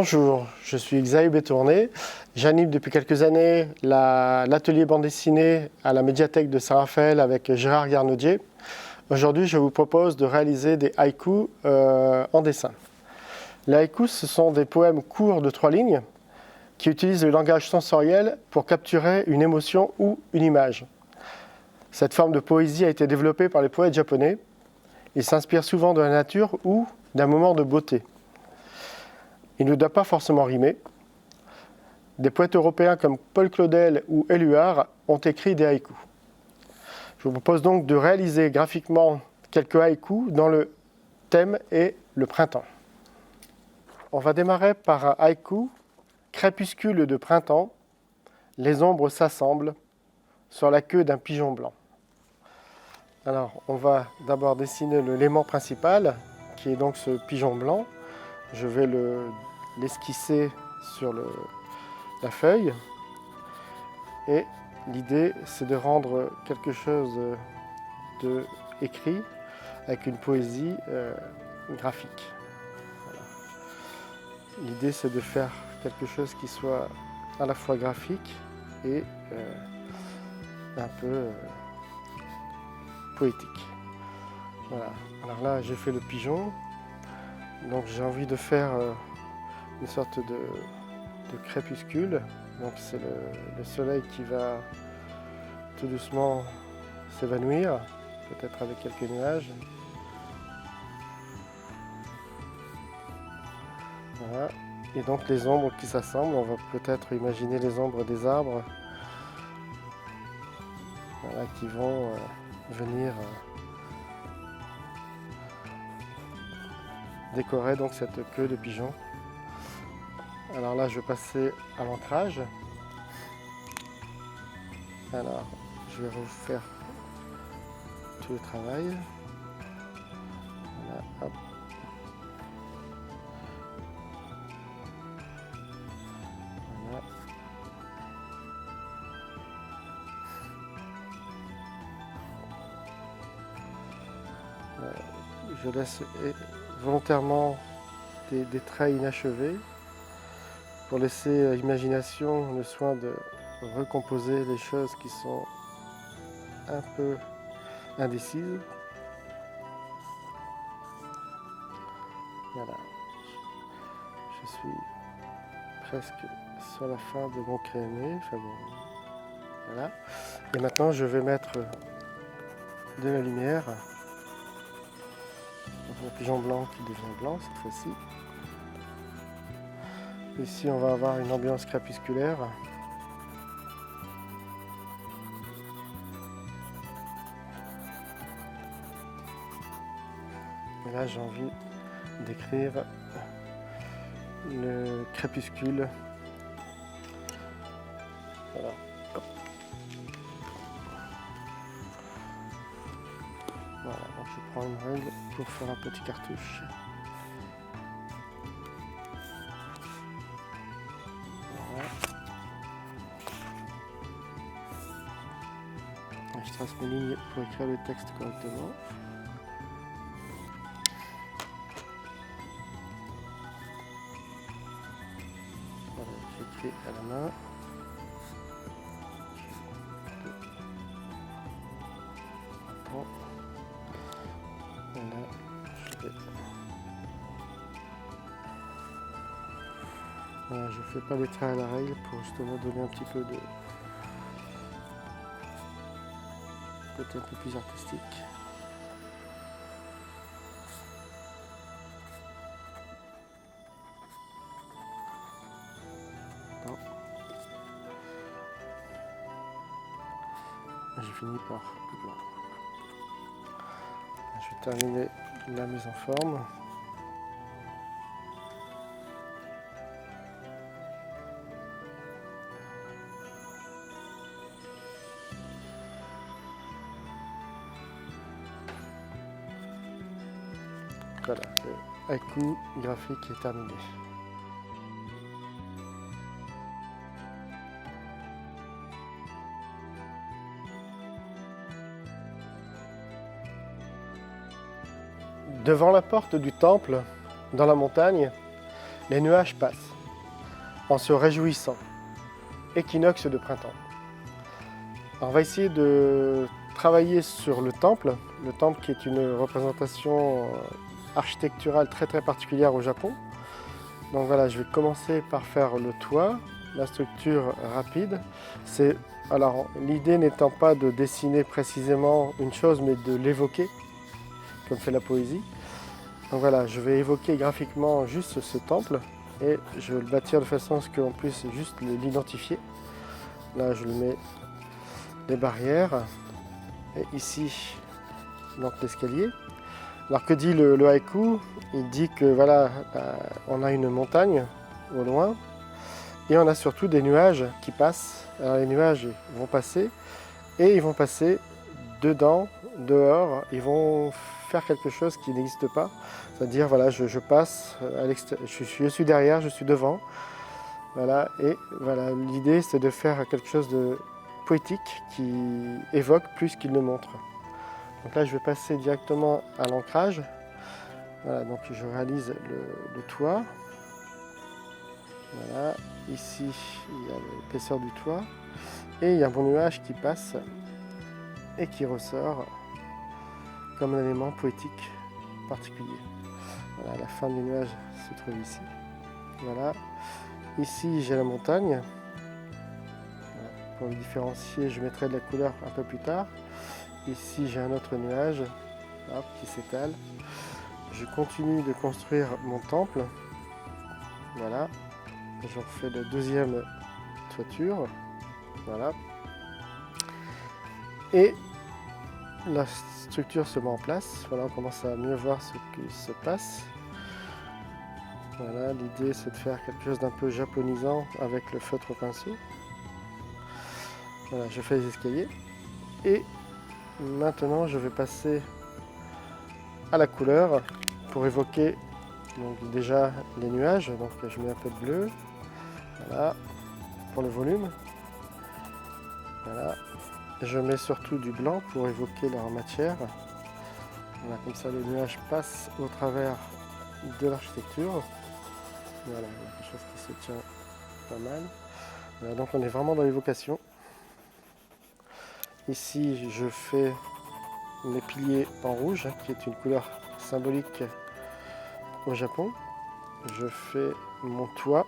Bonjour, je suis Xavier Bétourné. J'anime depuis quelques années l'atelier bande dessinée à la médiathèque de Saint-Raphaël avec Gérard Garnaudier. Aujourd'hui, je vous propose de réaliser des haïkus en dessin. Les haïkus, ce sont des poèmes courts de 3 lignes qui utilisent le langage sensoriel pour capturer une émotion ou une image. Cette forme de poésie a été développée par les poètes japonais. Ils s'inspirent souvent de la nature ou d'un moment de beauté. Il ne doit pas forcément rimer. Des poètes européens comme Paul Claudel ou Éluard ont écrit des haïkus. Je vous propose donc de réaliser graphiquement quelques haïkus dont le thème est le printemps. On va démarrer par un haïku, crépuscule de printemps, les ombres s'assemblent sur la queue d'un pigeon blanc. Alors, on va d'abord dessiner l'élément principal, qui est donc ce pigeon blanc. Je vais l'esquisser sur la feuille. Et l'idée, c'est de rendre quelque chose d'écrit avec une poésie graphique. Voilà. L'idée, c'est de faire quelque chose qui soit à la fois graphique et un peu poétique. Voilà. Alors là, j'ai fait le pigeon. Donc j'ai envie de faire une sorte de crépuscule. Donc c'est le soleil qui va tout doucement s'évanouir, peut-être avec quelques nuages. Voilà. Et donc les ombres qui s'assemblent, on va peut-être imaginer les ombres des arbres, voilà, qui vont venir décorer donc cette queue de pigeon. Alors là, je vais passer à l'ancrage. Alors, je vais refaire tout le travail. Voilà, hop. Voilà. Je laisse volontairement des traits inachevés pour laisser à l'imagination le soin de recomposer les choses qui sont un peu indécises. Voilà, je suis presque sur la fin de mon crémé. Enfin bon, voilà. Et maintenant, je vais mettre de la lumière. Le pigeon blanc qui devient blanc cette fois-ci. Ici, on va avoir une ambiance crépusculaire. Et là, j'ai envie d'écrire le crépuscule. Voilà. Voilà, donc je prends une règle pour faire un petit cartouche. Voilà. Je trace mes lignes pour écrire le texte correctement. Voilà, j'écris à la main. Voilà, voilà, je ne fais pas les traits à la règle pour justement donner un petit peu de côté un peu plus artistique. Non. Je finis par plus blanc. Je vais terminer la mise en forme. Voilà, le haïku graphique est terminé. Devant la porte du temple, dans la montagne, les nuages passent. en se réjouissant. Équinoxe de printemps. Alors, on va essayer de travailler sur le temple qui est une représentation architecturale très particulière au Japon. Donc voilà, je vais commencer par faire le toit, la structure rapide. Alors l'idée n'étant pas de dessiner précisément une chose, mais de l'évoquer, comme fait la poésie. Donc voilà, je vais évoquer graphiquement juste ce temple et je vais le bâtir de façon à ce qu'on puisse juste l'identifier. Là, je le mets les barrières et ici, donc l'escalier. Alors que dit le haïku? Il dit que voilà, on a une montagne au loin et on a surtout des nuages qui passent. Alors les nuages vont passer et ils vont passer dedans, dehors, ils vont faire quelque chose qui n'existe pas. C'est-à-dire, voilà, je passe à l'extérieur, je suis derrière, je suis devant. Voilà, et voilà, l'idée c'est de faire quelque chose de poétique qui évoque plus qu'il ne montre. Donc là, je vais passer directement à l'ancrage. Voilà, donc je réalise le toit. Voilà, ici, il y a l'épaisseur du toit. Et il y a un bon nuage qui passe et qui ressort comme un élément poétique particulier. Voilà, la fin du nuage se trouve ici. Voilà. Ici, j'ai la montagne. Voilà. Pour le différencier, je mettrai de la couleur un peu plus tard. Ici, j'ai un autre nuage qui s'étale. Je continue de construire mon temple. Voilà. Je refais la deuxième toiture. Voilà. Et la structure se met en place. Voilà, on commence à mieux voir ce qui se passe. Voilà, l'idée c'est de faire quelque chose d'un peu japonisant avec le feutre au pinceau. Voilà, je fais les escaliers. Et maintenant je vais passer à la couleur pour évoquer donc, déjà les nuages. Donc je mets un peu de bleu. Voilà, pour le volume. Voilà. Je mets surtout du blanc pour évoquer leur matière. Voilà, comme ça le nuage passe au travers de l'architecture. Voilà, quelque chose qui se tient pas mal. Voilà, donc on est vraiment dans l'évocation. Ici, je fais mes piliers en rouge, qui est une couleur symbolique au Japon. Je fais mon toit.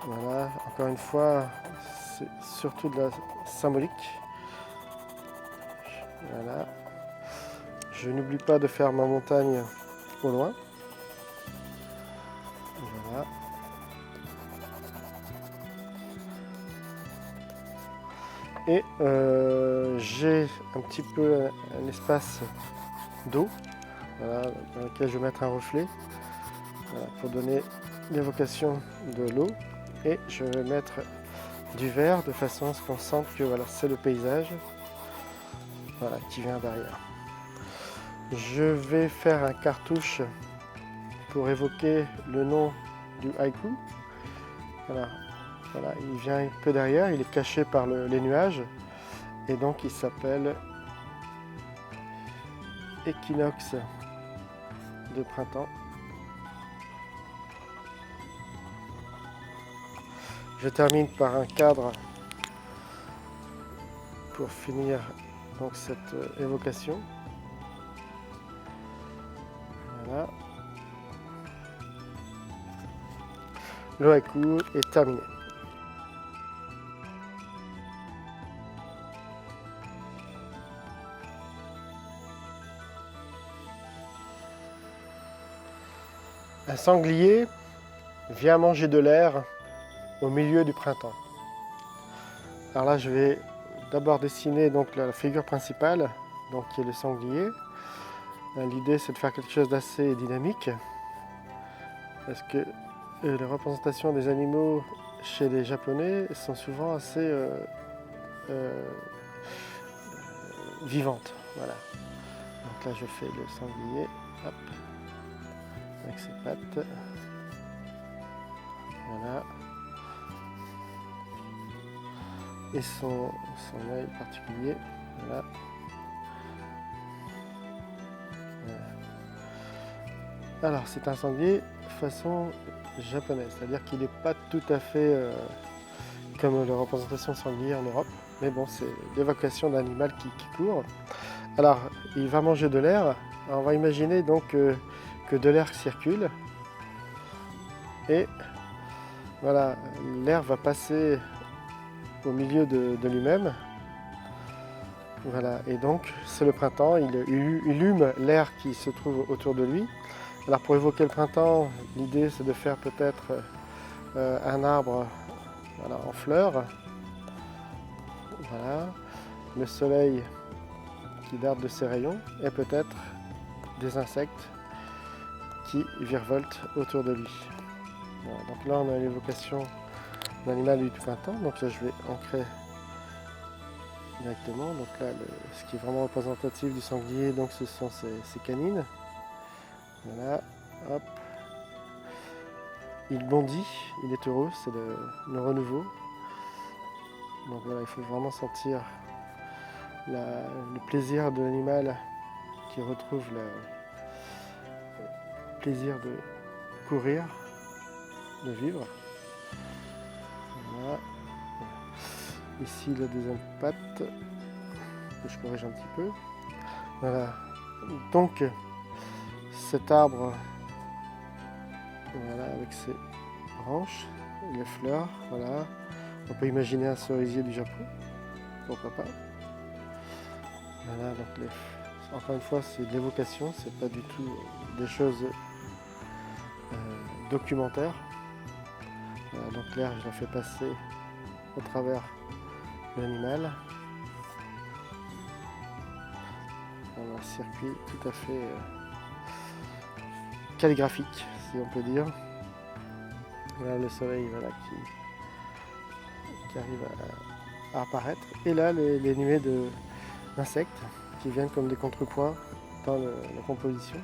Voilà, encore une fois, c'est surtout de la symbolique. Voilà. Je n'oublie pas de faire ma montagne au loin. Voilà. Et j'ai un petit peu un espace d'eau, voilà, dans lequel je vais mettre un reflet, voilà, pour donner l'évocation de l'eau. Et je vais mettre du vert de façon à ce qu'on sente que voilà, c'est le paysage, voilà, qui vient derrière. Je vais faire un cartouche pour évoquer le nom du haïku. Voilà. Voilà, il vient un peu derrière, il est caché par les nuages et donc il s'appelle Équinoxe de printemps. Je termine par un cadre pour finir donc cette évocation. Voilà. Le haïku est terminé. Un sanglier vient manger de l'air au milieu du printemps. Alors là, je vais d'abord dessiner donc la figure principale, donc qui est le sanglier. L'idée, c'est de faire quelque chose d'assez dynamique, parce que les représentations des animaux chez les Japonais sont souvent assez vivantes. Voilà. Donc là, je fais le sanglier, hop, avec ses pattes. Voilà. Et son œil particulier. Voilà. Voilà. Alors c'est un sanglier façon japonaise, c'est-à-dire qu'il n'est pas tout à fait comme la représentation de sanglier en Europe, mais bon, c'est l'évocation d'un animal qui court. Alors il va manger de l'air. On va imaginer donc que de l'air circule et voilà, l'air va passer au milieu de lui-même. Voilà, et donc c'est le printemps, il hume l'air qui se trouve autour de lui. Alors pour évoquer le printemps, l'idée c'est de faire peut-être un arbre voilà, en fleurs. Voilà, le soleil qui darde de ses rayons et peut-être des insectes qui virevoltent autour de lui. Voilà, donc là on a l'évocation d'un animal du printemps, donc là je vais ancrer directement. Donc là ce qui est vraiment représentatif du sanglier, donc ce sont ses canines. Voilà, hop. Il bondit, il est heureux, c'est le renouveau. Donc voilà, il faut vraiment sentir le plaisir de l'animal qui retrouve le plaisir de courir, de vivre. Voilà. Ici la deuxième patte, que je corrige un petit peu. Voilà. Donc cet arbre, voilà, avec ses branches, les fleurs, voilà. On peut imaginer un cerisier du Japon, pourquoi pas. Voilà, donc encore une fois, c'est de l'évocation, c'est pas du tout des choses documentaires. Voilà, donc l'air, je la fais passer au travers de l'animal. Un circuit tout à fait calligraphique, si on peut dire. Voilà le soleil voilà, qui arrive à apparaître. Et là, les nuées d'insectes qui viennent comme des contrepoints dans la composition.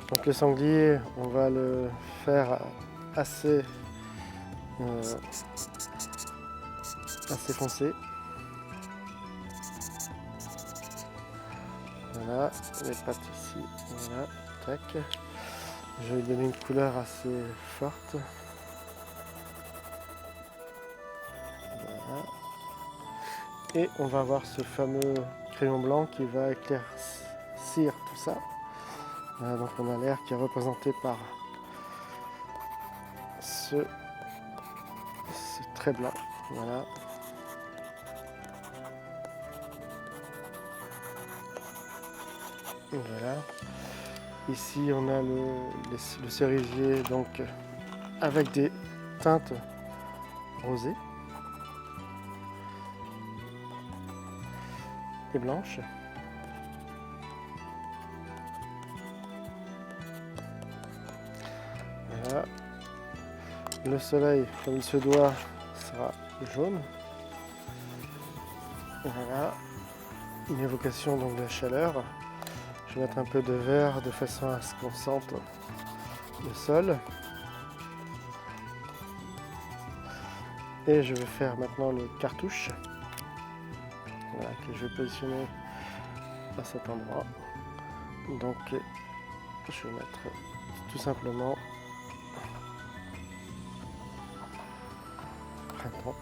Donc le sanglier, on va le faire assez foncé. Voilà, les pattes ici, voilà, tac. Je vais lui donner une couleur assez forte. Voilà. Et on va avoir ce fameux crayon blanc qui va éclaircir tout ça. Voilà, donc on a l'air qui est représenté par ce trait blanc. Voilà. Et voilà. Ici on a le cerisier donc avec des teintes rosées et blanches. Voilà. Le soleil, comme il se doit, sera jaune. Voilà. Une évocation donc de la chaleur. Je vais mettre un peu de vert de façon à ce qu'on sente le sol. Et je vais faire maintenant le cartouche. Voilà, que je vais positionner à cet endroit. Donc je vais mettre tout simplement printemps.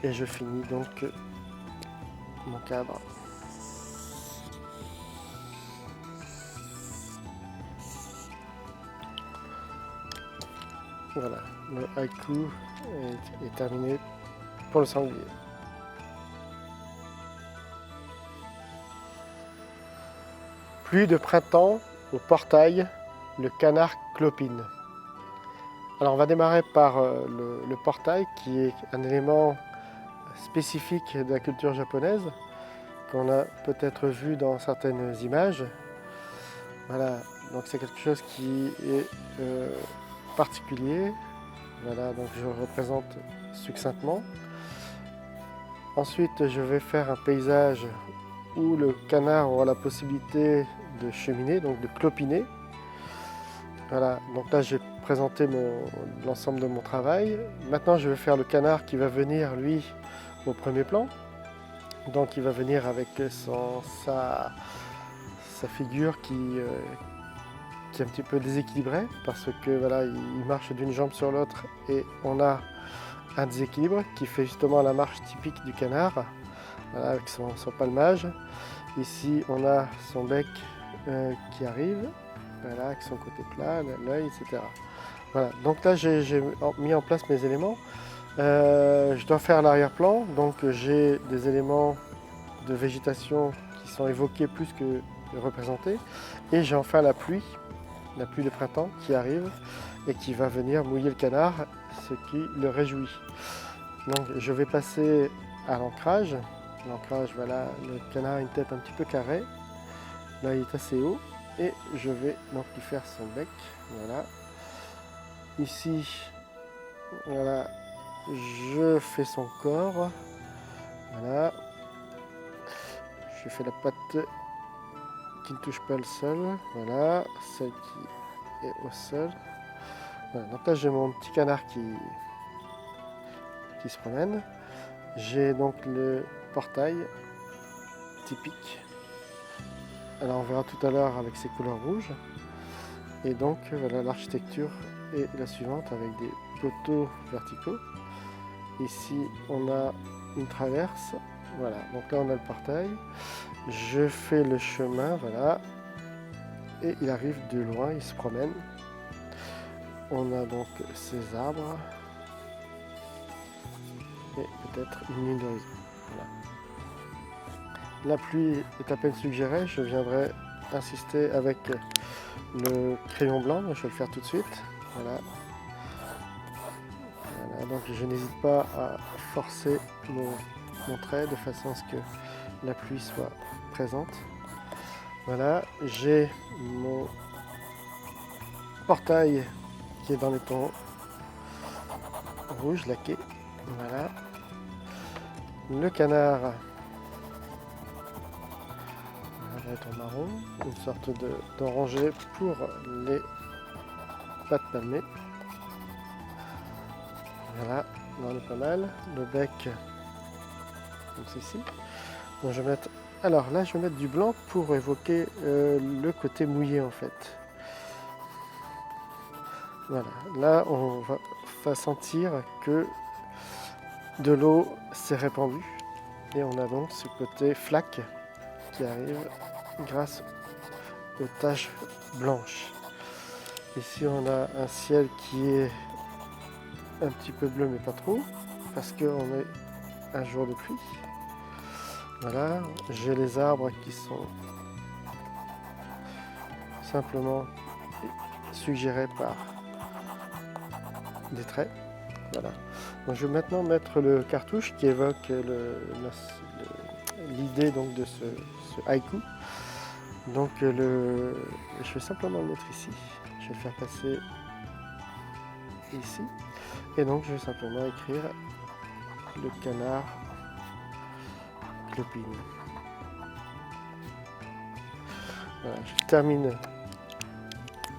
Et je finis donc mon cadre. Voilà, le haïku est terminé pour le sanglier. Pluie de printemps au portail, le canard clopine. Alors on va démarrer par le portail qui est un élément spécifique de la culture japonaise qu'on a peut-être vu dans certaines images. Voilà, donc c'est quelque chose qui est particulier. Voilà, donc je représente succinctement. Ensuite, je vais faire un paysage où le canard aura la possibilité de cheminer, donc de clopiner. Voilà, donc là j'ai présenté l'ensemble de mon travail. Maintenant, je vais faire le canard qui va venir, lui, au premier plan. Donc il va venir avec sa figure qui est un petit peu déséquilibrée parce que voilà, il marche d'une jambe sur l'autre et on a un déséquilibre qui fait justement la marche typique du canard, voilà, avec son palmage. Ici on a son bec qui arrive, voilà, avec son côté plat, l'œil, etc. Voilà, donc là j'ai mis en place mes éléments. Je dois faire l'arrière-plan, donc j'ai des éléments de végétation qui sont évoqués plus que représentés. Et j'ai enfin la pluie de printemps qui arrive et qui va venir mouiller le canard, ce qui le réjouit. Donc je vais passer à l'ancrage. L'ancrage, voilà, le canard a une tête un petit peu carrée. Là il est assez haut et je vais donc lui faire son bec. Voilà. Ici, voilà, je fais son corps. Voilà. Je fais la patte qui ne touche pas le sol. Voilà, celle qui est au sol. Voilà, donc là j'ai mon petit canard qui se promène. J'ai donc le portail typique. Alors on verra tout à l'heure avec ses couleurs rouges. Et donc voilà, l'architecture est la suivante avec des poteaux verticaux. Ici on a une traverse. Voilà, donc là on a le portail. Je fais le chemin, voilà. Et il arrive de loin, il se promène. On a donc ces arbres. Et peut-être une ligne d'horizon. Voilà. La pluie est à peine suggérée, je viendrai insister avec le crayon blanc, je vais le faire tout de suite. Voilà. Voilà, donc je n'hésite pas à forcer mon trait de façon à ce que la pluie soit présente. Voilà, j'ai mon portail qui est dans les tons rouges laqués. Voilà. Le canard va être marron, une sorte d'oranger pour les pattes palmées. Voilà, on est pas mal. Le bec, comme ceci. Donc je vais mettre, alors là, je vais mettre du blanc pour évoquer le côté mouillé en fait. Voilà, là on va sentir que de l'eau s'est répandue et on a donc ce côté flaque qui arrive grâce aux taches blanches. Ici on a un ciel qui est un petit peu bleu mais pas trop parce qu'on est un jour de pluie. Voilà, j'ai les arbres qui sont simplement suggérés par des traits. Voilà. Donc je vais maintenant mettre le cartouche qui évoque l'idée donc de ce haïku. Donc je vais simplement le mettre ici. Je vais le faire passer ici. Et donc je vais simplement écrire le canard clopine. Voilà, je termine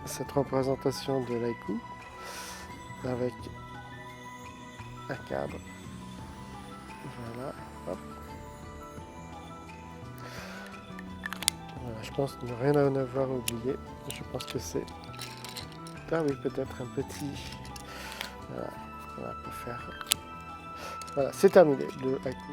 cette représentation de l'haïku avec un cadre. Voilà, hop. Voilà, je pense ne rien en avoir oublié. Je pense que c'est... Ah oui, peut-être un petit... Voilà, on va faire... Voilà, c'est terminé le haïku.